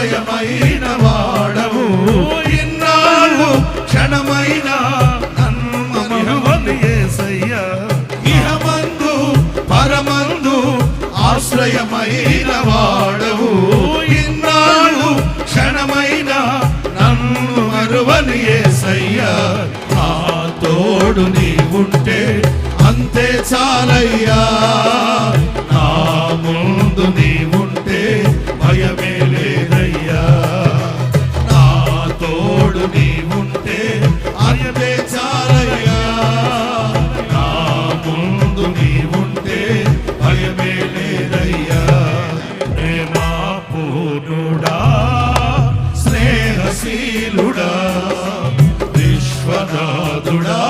ఆశ్రయమైన వాడవు. ఇన్నాళ్ళు క్షణమైన నన్ను యేసయ్యా, ఇహమందు పరమందు ఆశ్రయమైన వాడవు. ఇన్నాళ్ళు క్షణమైన నన్ను మరువని యేసయ్యా, నా తోడు నీవుంటే అంతే చాలయ్యా. నా ముందు నీవుంటే భయమే లేదయ్యా. నా తోడు నీవుంటే అంతే చాలయ్యా. నా ముందు నీవుంటే భయమే లేదయ్యా. ప్రేమా పూర్ణుడా, స్నేహశీలుడా, విశ్వనాథుడా,